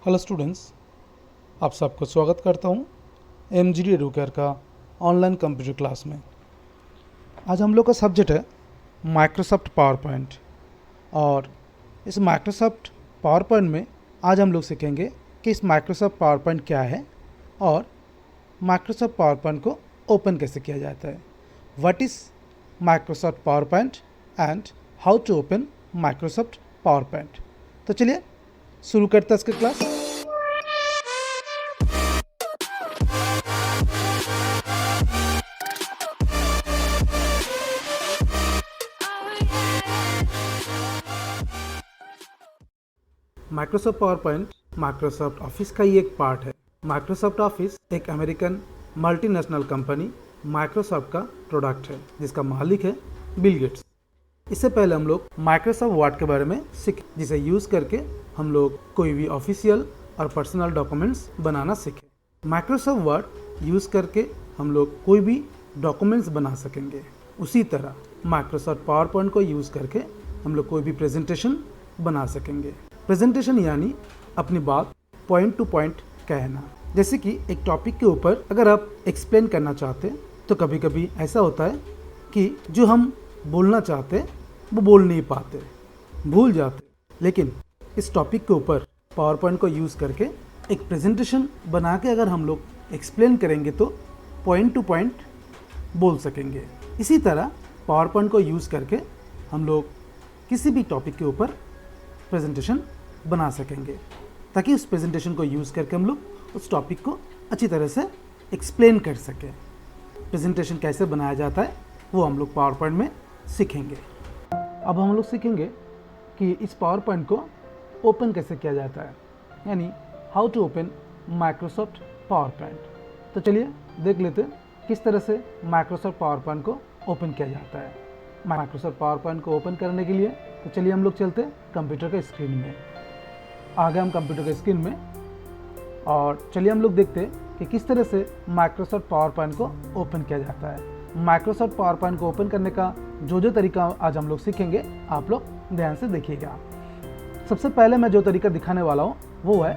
Hello students, आप सबको स्वागत करता हूँ MGD एडुकेयर का ऑनलाइन कंप्यूटर क्लास में। आज हम लोग का सब्जेक्ट है माइक्रोसॉफ्ट पावर पॉइंट और इस माइक्रोसॉफ्ट पावर पॉइंट में आज हम लोग सीखेंगे कि इस माइक्रोसॉफ्ट पावर पॉइंट क्या है और माइक्रोसॉफ्ट पावर पॉइंट को ओपन कैसे किया जाता है। What is Microsoft PowerPoint and how to open Microsoft PowerPoint. तो चलिए शुरू करते हैं इसके class. Microsoft PowerPoint Microsoft office का ही एक पार्ट है। माइक्रोसॉफ्ट ऑफिस एक अमेरिकन मल्टीनेशनल कंपनी माइक्रोसॉफ्ट का प्रोडक्ट है जिसका मालिक है बिल गेट्स। इससे पहले हम लोग माइक्रोसॉफ्ट वर्ड के बारे में सीखे, जिसे यूज़ करके हम लोग कोई भी ऑफिशियल और पर्सनल डॉक्यूमेंट्स बनाना सीखे। माइक्रोसॉफ्ट वर्ड यूज़ करके हम लोग कोई भी डॉक्यूमेंट्स बना सकेंगे। उसी तरह माइक्रोसॉफ्ट पावर पॉइंट को यूज़ करके हम लोग कोई भी प्रेजेंटेशन बना सकेंगे। प्रेजेंटेशन यानी अपनी बात पॉइंट टू पॉइंट कहना। जैसे कि एक टॉपिक के ऊपर अगर आप एक्सप्लेन करना चाहते हैं तो कभी कभी ऐसा होता है कि जो हम बोलना चाहते हैं वो बोल नहीं पाते, भूल जाते। लेकिन इस टॉपिक के ऊपर पावर पॉइंट को यूज़ करके एक प्रेजेंटेशन बना के अगर हम लोग एक्सप्लेन करेंगे तो पॉइंट टू पॉइंट बोल सकेंगे। इसी तरह पावर पॉइंट को यूज़ करके हम लोग किसी भी टॉपिक के ऊपर प्रेजेंटेशन बना सकेंगे ताकि उस प्रेजेंटेशन को यूज़ करके हम लोग उस टॉपिक को अच्छी तरह से एक्सप्लेन कर सकें। प्रेजेंटेशन कैसे बनाया जाता है वो हम लोग पावर पॉइंट में सीखेंगे। अब हम लोग सीखेंगे कि इस पावर पॉइंट को ओपन कैसे किया जाता है, यानी how to open Microsoft PowerPoint. तो चलिए देख लेते हैं किस तरह से माइक्रोसॉफ्ट पावर पॉइंट को ओपन किया जाता है। माइक्रोसॉफ्ट पावर पॉइंट को ओपन करने के लिए तो चलिए हम लोग चलते हैं कंप्यूटर के स्क्रीन में। आ गए हम कंप्यूटर के स्क्रीन में और चलिए हम लोग देखते हैं कि किस तरह से माइक्रोसॉफ्ट पावर पॉइंट को ओपन किया जाता है। माइक्रोसॉफ्ट पावर पॉइंट को ओपन करने का जो तरीका आज हम लोग सीखेंगे आप लोग ध्यान से देखिएगा। सबसे पहले मैं जो तरीका दिखाने वाला हूँ वो है,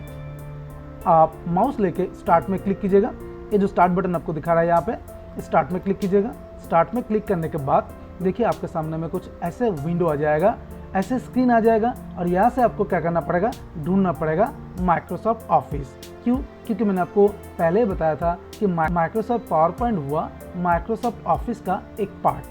आप माउस लेके स्टार्ट में क्लिक कीजिएगा। ये जो स्टार्ट बटन आपको दिखा रहा है यहाँ पे, स्टार्ट में क्लिक कीजिएगा। स्टार्ट में क्लिक करने के बाद देखिए आपके सामने में कुछ ऐसे विंडो आ जाएगा, ऐसे स्क्रीन आ जाएगा और यहाँ से आपको क्या करना पड़ेगा, ढूंढना पड़ेगा माइक्रोसॉफ्ट ऑफिस। क्यों? क्योंकि मैंने आपको पहले ही बताया था कि माइक्रोसॉफ्ट पावर पॉइंट हुआ माइक्रोसॉफ्ट ऑफिस का एक पार्ट।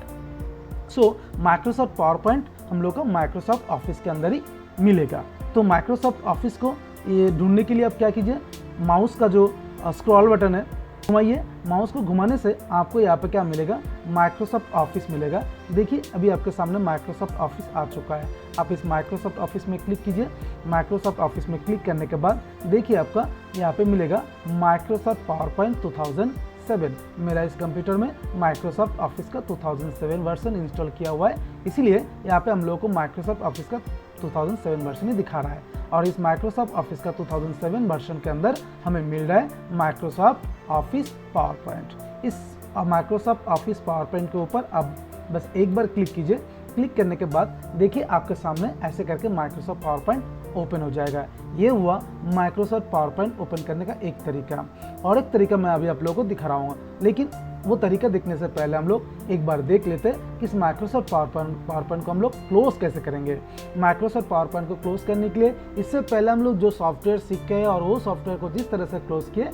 सो माइक्रोसॉफ्ट पावर पॉइंट हम लोग को माइक्रोसॉफ्ट ऑफिस के अंदर ही मिलेगा। तो माइक्रोसॉफ्ट ऑफिस को ये ढूंढने के लिए आप क्या कीजिए, माउस का जो स्क्रॉल बटन है घुमाइए। माउस को घुमाने से आपको यहाँ पे क्या मिलेगा, माइक्रोसॉफ्ट ऑफिस मिलेगा। देखिए अभी आपके सामने माइक्रोसॉफ्ट ऑफिस आ चुका है। आप इस माइक्रोसॉफ्ट ऑफिस में क्लिक कीजिए। माइक्रोसॉफ्ट ऑफिस में क्लिक करने के बाद देखिए आपका यहाँ पे मिलेगा माइक्रोसॉफ्ट पावर पॉइंट 2007। मेरा इस कंप्यूटर में माइक्रोसॉफ्ट ऑफिस का 2007 वर्जन इंस्टॉल किया हुआ है, इसीलिए यहाँ पे हम लोगों को माइक्रोसॉफ्ट ऑफिस का 2007 वर्जन ही दिखा रहा है। और इस माइक्रोसॉफ्ट ऑफिस का 2007 वर्जन के अंदर हमें मिल रहा है माइक्रोसॉफ्ट ऑफिस पावर पॉइंट। इस माइक्रोसॉफ्ट ऑफिस पावर पॉइंट के ऊपर आप बस एक बार क्लिक कीजिए। क्लिक करने के बाद देखिए आपके सामने ऐसे करके माइक्रोसॉफ्ट पावर पॉइंट ओपन हो जाएगा। ये हुआ माइक्रोसॉफ्ट पावर पॉइंट ओपन करने का एक तरीका। और एक तरीका मैं अभी आप लोगों को दिखा रहा हूँ, लेकिन वो तरीका देखने से पहले हम लोग एक बार देख लेते हैं कि इस माइक्रोसॉफ्ट पावर पॉइंट को हम लोग क्लोज कैसे करेंगे। माइक्रोसॉफ्ट पावर पॉइंट को क्लोज करने के लिए इससे पहले हम लोग जो सॉफ्टवेयर सीखे हैं और वो सॉफ्टवेयर को जिस तरह से क्लोज किए,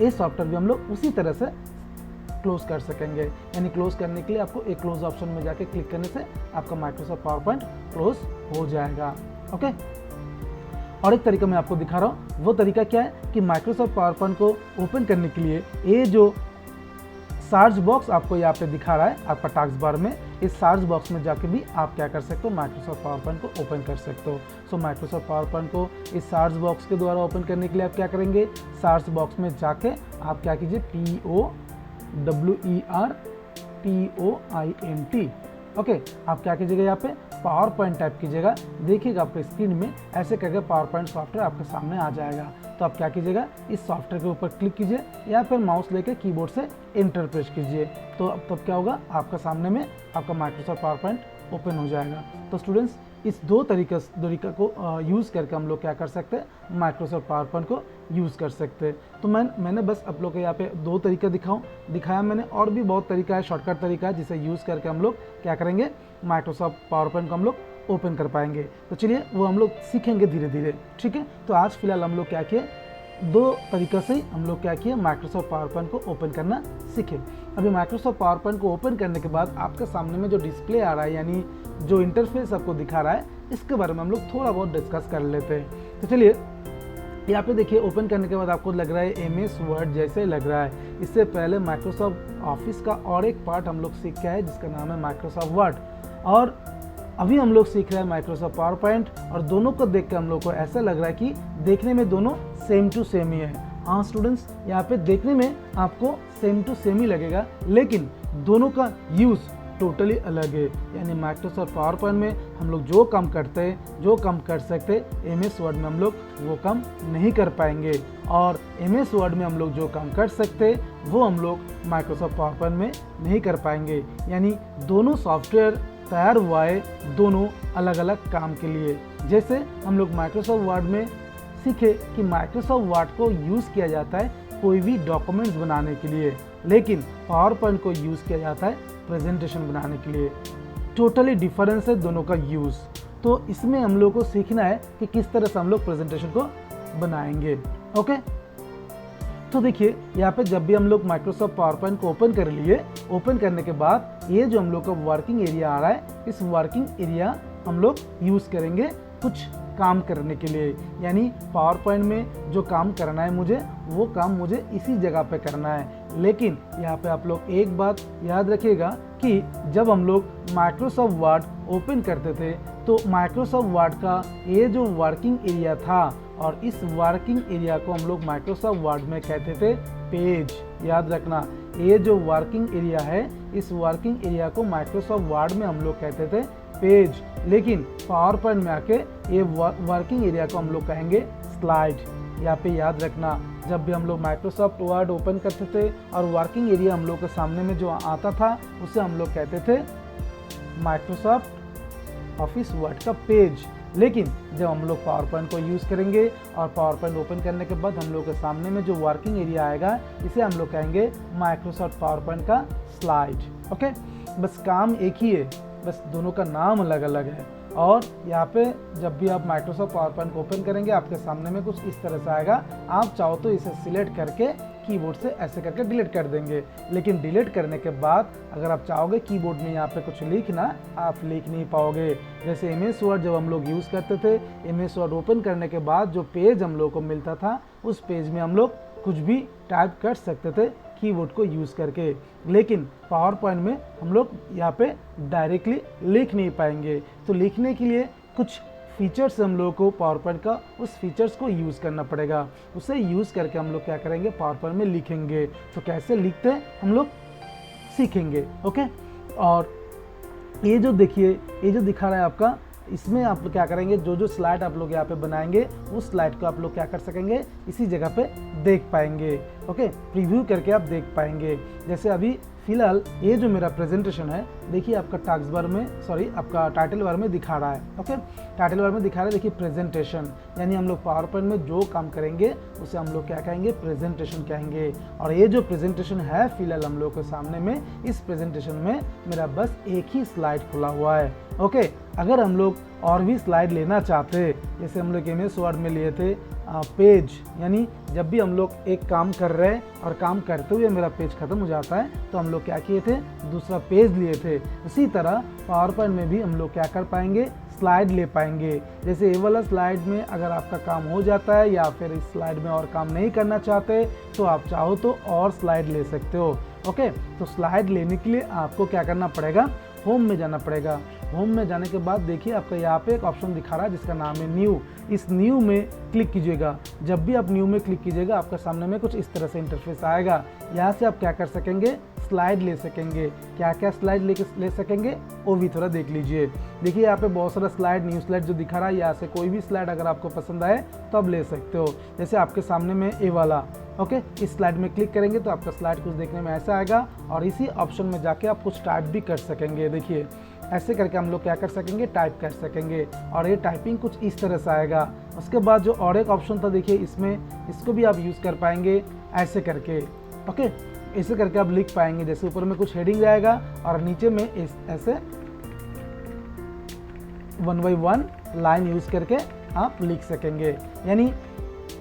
ये सॉफ्टवेयर भी हम लोग उसी तरह से क्लोज कर सकेंगे। यानी क्लोज करने के लिए आपको एक क्लोज ऑप्शन में जाके क्लिक करने से आपका माइक्रोसॉफ्ट पावर पॉइंट क्लोज हो जाएगा। ओके, और एक तरीका मैं आपको दिखा रहा हूँ। वो तरीका क्या है कि माइक्रोसॉफ्ट पावर पॉइंट को ओपन करने के लिए ये जो सर्च बॉक्स आपको यहाँ पे दिखा रहा है आपका टास्क बार में, इस सर्च बॉक्स में जाके भी आप क्या कर सकते हो, माइक्रोसॉफ्ट पावर पॉइंट को ओपन कर सकते हो। सो माइक्रोसॉफ्ट पावर पॉइंट को इस सर्च बॉक्स के द्वारा ओपन करने के लिए आप क्या करेंगे, सर्च बॉक्स में जाके आप क्या कीजिए, POWERPOINT। ओके, आप क्या कीजिएगा, यहाँ पे पावर पॉइंट टाइप कीजिएगा। देखिएगा आपके स्क्रीन में ऐसे करके पावर पॉइंट सॉफ्टवेयर आपके सामने आ जाएगा। तो आप क्या कीजिएगा, इस सॉफ्टवेयर के ऊपर क्लिक कीजिए या फिर माउस लेके कीबोर्ड से एंटर प्रेस कीजिए। तो अब तब क्या होगा, आपका सामने में आपका माइक्रोसॉफ्ट पावर पॉइंट ओपन हो जाएगा। तो स्टूडेंट्स इस दो तरीका को यूज़ करके हम लोग क्या कर सकते हैं, माइक्रोसॉफ्ट पावर पॉइंट को यूज़ कर सकते हैं। तो मैंने बस आप लोग को यहाँ पे दो तरीका दिखाया मैंने, और भी बहुत तरीका है, शॉर्टकट तरीका है जिसे यूज़ करके हम लोग क्या करेंगे, माइक्रोसॉफ्ट पावर पॉइंट को हम लोग ओपन कर पाएंगे। तो चलिए वो हम लोग सीखेंगे धीरे धीरे, ठीक है। तो आज फिलहाल हम लोग क्या किए, दो तरीक़े से हम लोग क्या किए, माइक्रोसॉफ्ट पावर पॉइंट को ओपन करना सीखे। अभी माइक्रोसॉफ्ट पावर पॉइंट को ओपन करने के बाद आपके सामने में जो डिस्प्ले आ रहा है, यानी जो इंटरफेस आपको दिखा रहा है, इसके बारे में हम लोग थोड़ा बहुत डिस्कस कर लेते हैं। तो चलिए यहाँ पे देखिए, ओपन करने के बाद आपको लग रहा है MS वर्ड जैसे लग रहा है। इससे पहले माइक्रोसॉफ्ट ऑफिस का और एक पार्ट हम लोग सीख के आए जिसका नाम है माइक्रोसॉफ्ट वर्ड, और अभी हम लोग सीख रहे हैं माइक्रोसॉफ्ट पावर पॉइंट। और दोनों को देख कर हम लोग को ऐसा लग रहा है कि देखने में दोनों सेम टू सेम ही है। हाँ स्टूडेंट्स, यहाँ पे देखने में आपको सेम टू सेम ही लगेगा, लेकिन दोनों का यूज़ टोटली अलग है। यानी माइक्रोसॉफ्ट पावर पॉइंट में हम लोग जो काम करते हैं, जो काम कर सकते हैं, MS वर्ड में हम लोग वो काम नहीं कर पाएंगे, और MS वर्ड में हम लोग जो काम कर सकते हैं वो हम लोग माइक्रोसॉफ्ट पावर पॉइंट में नहीं कर पाएंगे। यानी दोनों सॉफ्टवेयर तैयार हुआ है दोनों अलग अलग काम के लिए। जैसे हम लोग माइक्रोसॉफ्ट वर्ड में सीखे कि माइक्रोसॉफ्ट वर्ड को यूज़ किया जाता है कोई भी डॉक्यूमेंट्स बनाने के लिए, लेकिन पावर पॉइंट को यूज़ किया जाता है प्रेजेंटेशन बनाने के लिए। टोटली डिफरेंस है दोनों का यूज़। तो इसमें हम लोग को सीखना है कि किस तरह से हम लोग प्रेजेंटेशन को बनाएंगे। ओके, तो देखिए यहाँ पे जब भी हम लोग माइक्रोसॉफ्ट पावर पॉइंट को ओपन कर लिए, ओपन करने के बाद ये जो हम लोग का वर्किंग एरिया आ रहा है, इस वर्किंग एरिया हम लोग यूज़ करेंगे कुछ काम करने के लिए। यानी पावर पॉइंट में जो काम करना है मुझे, वो काम मुझे इसी जगह पे करना है। लेकिन यहाँ पे आप लोग एक बात याद रखिएगा कि जब हम लोग माइक्रोसॉफ्ट वर्ड ओपन करते थे तो माइक्रोसॉफ्ट वर्ड का ये जो वर्किंग एरिया था, और इस वर्किंग एरिया को हम लोग माइक्रोसॉफ्ट वर्ड में कहते थे पेज। याद रखना, ये जो वर्किंग एरिया है, इस वर्किंग एरिया को माइक्रोसॉफ्ट वर्ड में हम लोग कहते थे पेज, लेकिन पावर पॉइंट में आके ये वर्किंग एरिया को हम लोग कहेंगे स्लाइड। यहाँ पे याद रखना, जब भी हम लोग माइक्रोसॉफ्ट वर्ड ओपन करते थे और वर्किंग एरिया हम लोग के सामने में जो आता था उसे हम लोग कहते थे माइक्रोसॉफ्ट ऑफिस वर्ड का पेज। लेकिन जब हम लोग पावर पॉइंट को यूज़ करेंगे और पावर पॉइंट ओपन करने के बाद हम लोग के सामने में जो वर्किंग एरिया आएगा, इसे हम लोग कहेंगे माइक्रोसॉफ्ट पावर पॉइंट का स्लाइड। ओके, बस काम एक ही है, बस दोनों का नाम अलग अलग है। और यहाँ पे जब भी आप माइक्रोसॉफ्ट पावर पॉइंट को ओपन करेंगे, आपके सामने में कुछ इस तरह से आएगा। आप चाहो तो इसे सिलेक्ट करके कीबोर्ड से ऐसे करके डिलीट कर देंगे, लेकिन डिलीट करने के बाद अगर आप चाहोगे कीबोर्ड में यहाँ पे कुछ लिखना, आप लिख नहीं पाओगे। जैसे MS वर्ड जब हम लोग यूज़ करते थे, MS वर्ड ओपन करने के बाद जो पेज हम लोग को मिलता था, उस पेज में हम लोग कुछ भी टाइप कर सकते थे कीबोर्ड को यूज़ करके। लेकिन पावर पॉइंट में हम लोग यहाँ पे डायरेक्टली लिख नहीं पाएंगे। तो लिखने के लिए कुछ फीचर्स हम लोग को पावर पॉइंट का, उस फीचर्स को यूज़ करना पड़ेगा। उसे यूज़ करके हम लोग क्या करेंगे, पावर पॉइंट में लिखेंगे। तो कैसे लिखते हैं हम लोग सीखेंगे। ओके, और ये जो देखिए, ये जो दिखा रहा है आपका, इसमें आप क्या करेंगे, जो जो स्लाइड आप लोग यहाँ पे बनाएंगे, उस स्लाइड को आप लोग क्या कर सकेंगे, इसी जगह पे देख पाएंगे। ओके, प्रीव्यू करके आप देख पाएंगे। जैसे अभी फिलहाल ये जो मेरा प्रेजेंटेशन है, देखिए आपका टास्क बार में, सॉरी आपका टाइटल बार में दिखा रहा है। ओके, टाइटल बार में दिखा रहा है, देखिए प्रेजेंटेशन। यानी हम लोग पावर पॉइंट में जो काम करेंगे उसे हम लोग क्या कहेंगे, प्रेजेंटेशन कहेंगे। और ये जो प्रेजेंटेशन है फिलहाल हम लोग के सामने में, इस प्रेजेंटेशन में मेरा बस एक ही स्लाइड खुला हुआ है। ओके, अगर हम लोग और भी स्लाइड लेना चाहते, जैसे हम लोग MS वर्ड में लिए थे पेज, यानी जब भी हम लोग एक काम कर रहे हैं और काम करते हुए मेरा पेज खत्म हो जाता है, तो हम लोग क्या किए थे, दूसरा पेज लिए थे। उसी तरह पावर पॉइंट में भी हम लोग क्या कर पाएंगे, स्लाइड ले पाएंगे। जैसे ये वाला स्लाइड में अगर आपका काम हो जाता है या फिर इस स्लाइड में और काम नहीं करना चाहते, तो आप चाहो तो और स्लाइड ले सकते हो। ओके, तो स्लाइड लेने के लिए आपको क्या करना पड़ेगा, होम में जाना पड़ेगा। होम में जाने के बाद देखिए आपका यहाँ पे एक ऑप्शन दिखा रहा है जिसका नाम है न्यू। इस न्यू में क्लिक कीजिएगा। जब भी आप न्यू में क्लिक कीजिएगा, आपका सामने में कुछ इस तरह से इंटरफेस आएगा। यहाँ से आप क्या कर सकेंगे, स्लाइड ले सकेंगे। क्या क्या स्लाइड ले सकेंगे वो भी थोड़ा देख लीजिए। देखिए यहाँ पे बहुत सारा स्लाइड, न्यू स्लाइड जो दिखा रहा है, यहाँ से कोई भी स्लाइड अगर आपको पसंद आए तो आप ले सकते हो। जैसे आपके सामने में ये वाला, ओके, इस स्लाइड में क्लिक करेंगे तो आपका स्लाइड कुछ देखने में ऐसा आएगा और इसी ऑप्शन में जाके आप कुछ टाइप भी कर सकेंगे। देखिए ऐसे करके हम लोग क्या कर सकेंगे, टाइप कर सकेंगे। और ये टाइपिंग कुछ इस तरह से आएगा। उसके बाद जो और एक ऑप्शन था देखिए इसमें, इसको भी आप यूज़ कर पाएंगे ऐसे करके। ओके, ऐसे करके आप लिख पाएंगे। जैसे ऊपर में कुछ हेडिंग आएगा और नीचे में ऐसे 1 by 1 लाइन यूज़ करके आप लिख सकेंगे। यानी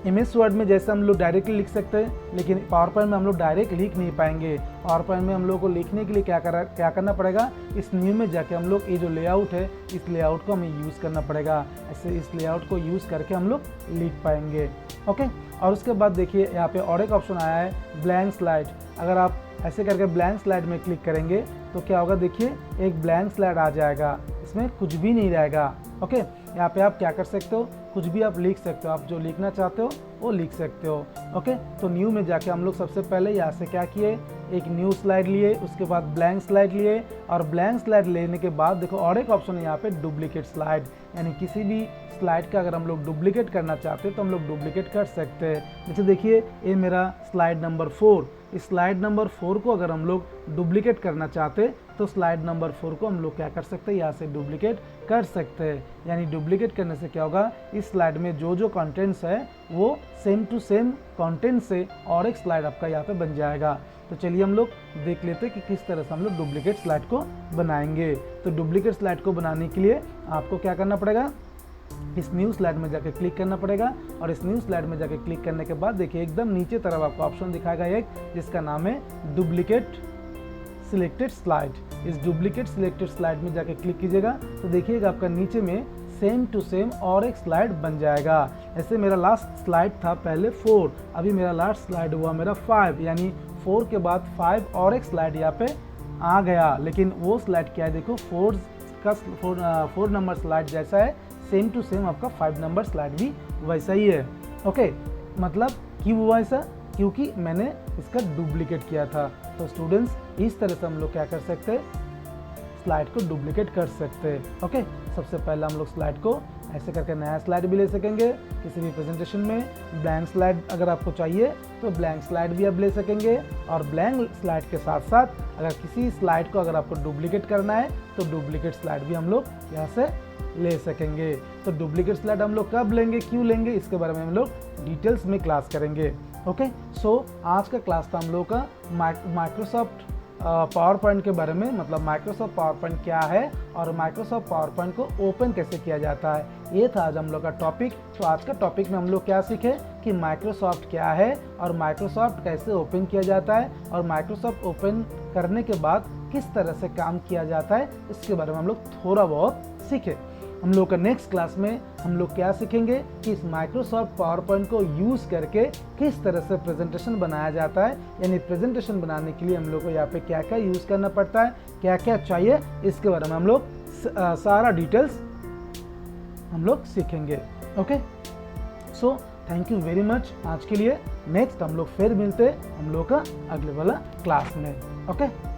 MS वर्ड में जैसे हम लोग डायरेक्टली लिख सकते हैं, लेकिन पावर पॉइंट में हम लोग डायरेक्ट लिख नहीं पाएंगे। पावर पॉइंट में हम लोग को लिखने के लिए क्या करना पड़ेगा, इस न्यू में जाके हम लोग ये जो लेआउट है, इस लेआउट को हमें यूज़ करना पड़ेगा। ऐसे इस लेआउट को यूज़ करके हम लोग लिख पाएंगे। ओके, और उसके बाद देखिए यहाँ पे और एक ऑप्शन आया है ब्लैंक स्लाइड। अगर आप ऐसे करके ब्लैंक स्लाइड में क्लिक करेंगे तो क्या होगा, देखिए एक ब्लैंक स्लाइड आ जाएगा, इसमें कुछ भी नहीं रहेगा। ओके, यहाँ पे आप क्या कर सकते हो, कुछ भी आप लिख सकते हो, आप जो लिखना चाहते हो वो लिख सकते हो। ओके, तो न्यू में जाके हम लोग सबसे पहले यहाँ से क्या किए, एक न्यू स्लाइड लिए, उसके बाद ब्लैंक स्लाइड लिए, और ब्लैंक स्लाइड लेने के बाद देखो और एक ऑप्शन है यहाँ पे डुप्लीकेट स्लाइड। यानी किसी भी स्लाइड का अगर हम लोग डुप्लीकेट करना चाहते हैं तो हम लोग डुप्लीकेट कर सकते हैं। जैसे देखिए ये मेरा स्लाइड नंबर 4, इस स्लाइड नंबर 4 को अगर हम लोग डुप्लीकेट करना चाहते हैं तो स्लाइड नंबर 4 को हम लोग क्या कर सकते हैं, यहाँ से डुप्लीकेट कर सकते हैं। यानी डुप्लीकेट करने से क्या होगा, इस स्लाइड में जो कंटेंट्स है वो सेम टू सेम कंटेंट से और एक स्लाइड आपका यहाँ पे बन जाएगा। तो चलिए हम लोग देख लेते हैं कि किस तरह से हम लोग डुप्लीकेट स्लाइड को बनाएंगे। तो डुप्लीकेट स्लाइड को बनाने के लिए आपको क्या करना पड़ेगा, इस न्यू स्लाइड में जाके क्लिक करना पड़ेगा। और इस न्यू स्लाइड में जाके क्लिक करने के बाद देखिए एकदम नीचे तरफ आपको ऑप्शन दिखाएगा एक, जिसका नाम है डुप्लीकेट सिलेक्टेड स्लाइड। इस डुप्लीकेट सिलेक्टेड स्लाइड में जाके क्लिक कीजिएगा तो देखिएगा आपका नीचे में सेम टू सेम और एक स्लाइड बन जाएगा। ऐसे मेरा लास्ट स्लाइड था पहले 4, अभी मेरा लास्ट स्लाइड हुआ मेरा 5, यानी 4 के बाद 5 और एक स्लाइड यहाँ पे आ गया। लेकिन वो स्लाइड क्या है, देखो 4 नंबर स्लाइड जैसा है, सेम टू सेम आपका 5 नंबर स्लाइड भी वैसा ही है। ओके, मतलब क्यों हुआ ऐसा, क्योंकि मैंने इसका डुप्लीकेट किया था। तो स्टूडेंट्स इस तरह से हम लोग क्या कर सकते हैं, स्लाइड को डुप्लीकेट कर सकते हैं। ओके, सबसे पहले हम लोग स्लाइड को ऐसे करके नया स्लाइड भी ले सकेंगे किसी भी प्रेजेंटेशन में। ब्लैंक स्लाइड अगर आपको चाहिए तो ब्लैंक स्लाइड भी आप ले सकेंगे। और ब्लैंक स्लाइड के साथ साथ अगर किसी स्लाइड को अगर आपको डुप्लीकेट करना है तो डुप्लीकेट स्लाइड भी हम लोग यहाँ से ले सकेंगे। तो डुप्लीकेट स्लाइड हम लोग कब लेंगे, क्यों लेंगे, इसके बारे में हम लोग डिटेल्स में क्लास करेंगे। ओके, सो आज का क्लास था हम लोग का माइक्रोसॉफ्ट पावर पॉइंट के बारे में, मतलब माइक्रोसॉफ्ट पावर पॉइंट क्या है और माइक्रोसॉफ्ट पावर पॉइंट को ओपन कैसे किया जाता है, ये था आज हम लोग का टॉपिक। तो आज का टॉपिक में हम लोग क्या सीखे कि माइक्रोसॉफ्ट क्या है और माइक्रोसॉफ्ट कैसे ओपन किया जाता है, और माइक्रोसॉफ्ट ओपन करने के बाद किस तरह से काम किया जाता है, इसके बारे में हम लोग थोड़ा बहुत सीखे। हम लोग का नेक्स्ट क्लास में हम लोग क्या सीखेंगे कि इस माइक्रोसॉफ्ट पावर पॉइंट को यूज़ करके किस तरह से प्रेजेंटेशन बनाया जाता है। यानी प्रेजेंटेशन बनाने के लिए हम लोग को यहाँ पे क्या क्या यूज़ करना पड़ता है, क्या क्या चाहिए, इसके बारे में हम लोग सारा डिटेल्स हम लोग सीखेंगे। Okay, so thank you very much आज के लिए। नेक्स्ट हम लोग फिर मिलते हैं हम लोग का अगले वाला क्लास में। ओके।